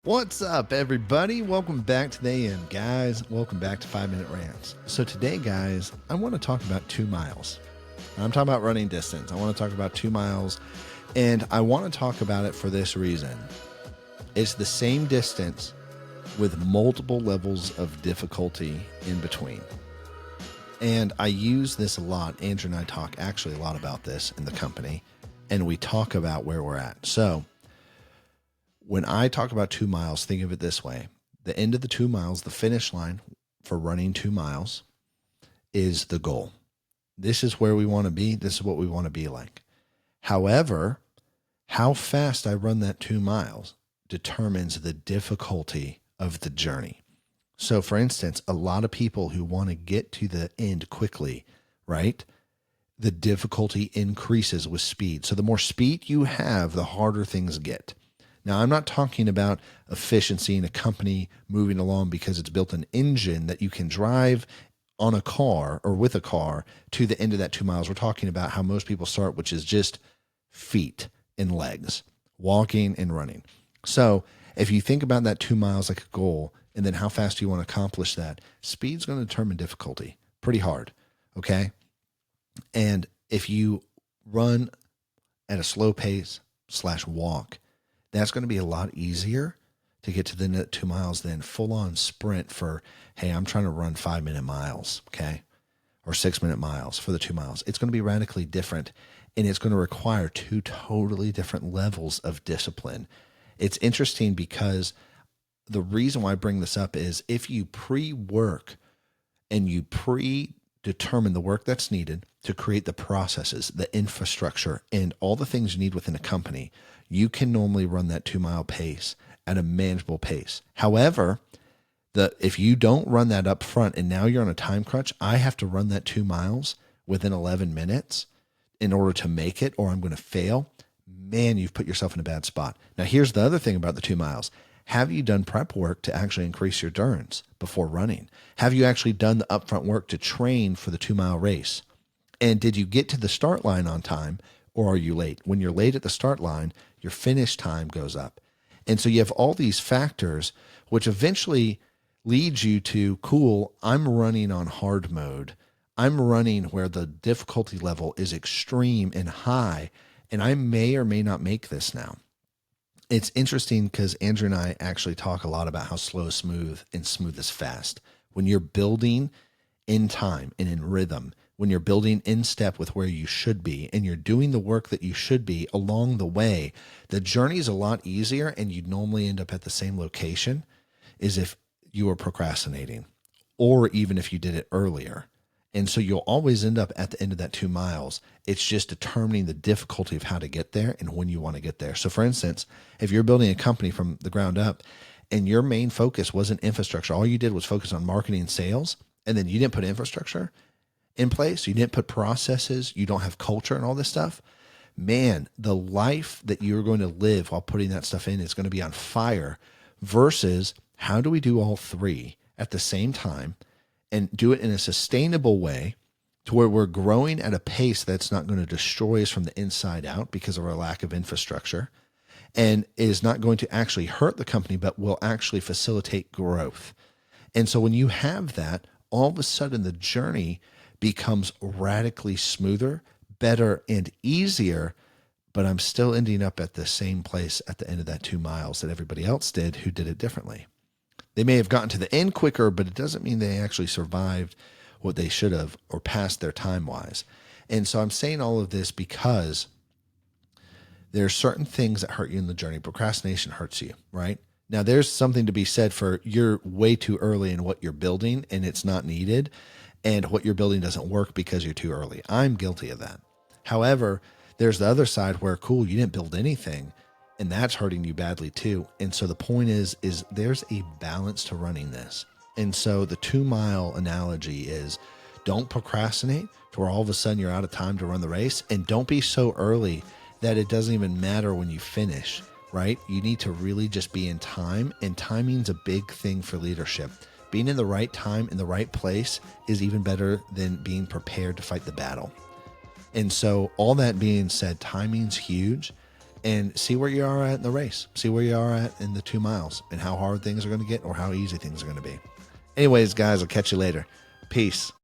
What's up, everybody? Welcome back to the AM, guys. Welcome back to 5 Minute Rants. So today, guys, I want to talk about 2 miles. I'm talking about running distance. I want to talk about 2 miles, and I want to talk about it for this reason. It's the same distance with multiple levels of difficulty in between. And I use this a lot. Andrew and I talk actually a lot about this in the company, and we talk about where we're at. So when I talk about 2 miles, think of it this way. The end of the 2 miles, the finish line for running 2 miles is the goal. This is where we want to be. This is what we want to be like. However, how fast I run that 2 miles determines the difficulty of the journey. So for instance, a lot of people who want to get to the end quickly, right? The difficulty increases with speed. So the more speed you have, the harder things get. Now, I'm not talking about efficiency in a company moving along because it's built an engine that you can drive on a car or with a car to the end of that 2 miles. We're talking about how most people start, which is just feet and legs, walking and running. So if you think about that 2 miles like a goal, and then how fast you want to accomplish that, speed's going to determine difficulty pretty hard, okay? And if you run at a slow pace / walk, that's going to be a lot easier to get to the 2 miles than full on sprint for, hey, I'm trying to run 5-minute miles, okay? Or 6-minute miles for the 2 miles. It's going to be radically different, and it's going to require 2 totally different levels of discipline. It's interesting because the reason why I bring this up is if you pre-work and you predetermine the work that's needed to create the processes, the infrastructure, and all the things you need within a company, you can normally run that 2 mile pace at a manageable pace. However, if you don't run that up front and now you're on a time crunch, I have to run that 2 miles within 11 minutes in order to make it, or I'm going to fail. Man, you've put yourself in a bad spot. Now, here's the other thing about the 2 miles. Have you done prep work to actually increase your endurance before running? Have you actually done the upfront work to train for the 2 mile race? And did you get to the start line on time, or are you late? When you're late at the start line, your finish time goes up. And so you have all these factors, which eventually leads you to, cool, I'm running on hard mode. I'm running where the difficulty level is extreme and high, and I may or may not make this now. It's interesting because Andrew and I actually talk a lot about how slow is smooth and smooth is fast. When you're building in time and in rhythm, when you're building in step with where you should be and you're doing the work that you should be along the way, the journey is a lot easier, and you'd normally end up at the same location as if you were procrastinating, or even if you did it earlier. And so you'll always end up at the end of that 2 miles. It's just determining the difficulty of how to get there and when you want to get there. So for instance, if you're building a company from the ground up and your main focus wasn't infrastructure, all you did was focus on marketing and sales, and then you didn't put infrastructure in place, you didn't put processes, you don't have culture and all this stuff, man, the life that you're going to live while putting that stuff in is going to be on fire, versus how do we do all 3 at the same time and do it in a sustainable way to where we're growing at a pace that's not going to destroy us from the inside out because of our lack of infrastructure, and is not going to actually hurt the company, but will actually facilitate growth. And so when you have that, all of a sudden the journey becomes radically smoother, better, and easier, but I'm still ending up at the same place at the end of that 2 miles that everybody else did who did it differently. They may have gotten to the end quicker, but it doesn't mean they actually survived what they should have or passed their time-wise. And so I'm saying all of this because there are certain things that hurt you in the journey. Procrastination hurts you, right? Now, there's something to be said for you're way too early in what you're building and it's not needed, and what you're building doesn't work because you're too early. I'm guilty of that. However, there's the other side where, cool, you didn't build anything, and that's hurting you badly too. And so the point is there's a balance to running this. And so the 2 mile analogy is, don't procrastinate to where all of a sudden you're out of time to run the race, and don't be so early that it doesn't even matter when you finish, right? You need to really just be in time, and timing's a big thing for leadership. Being in the right time, in the right place, is even better than being prepared to fight the battle. And so all that being said, timing's huge. and see where you are at in the race. See where you are at in the 2 miles and how hard things are going to get or how easy things are going to be. Anyways, guys, I'll catch you later. Peace.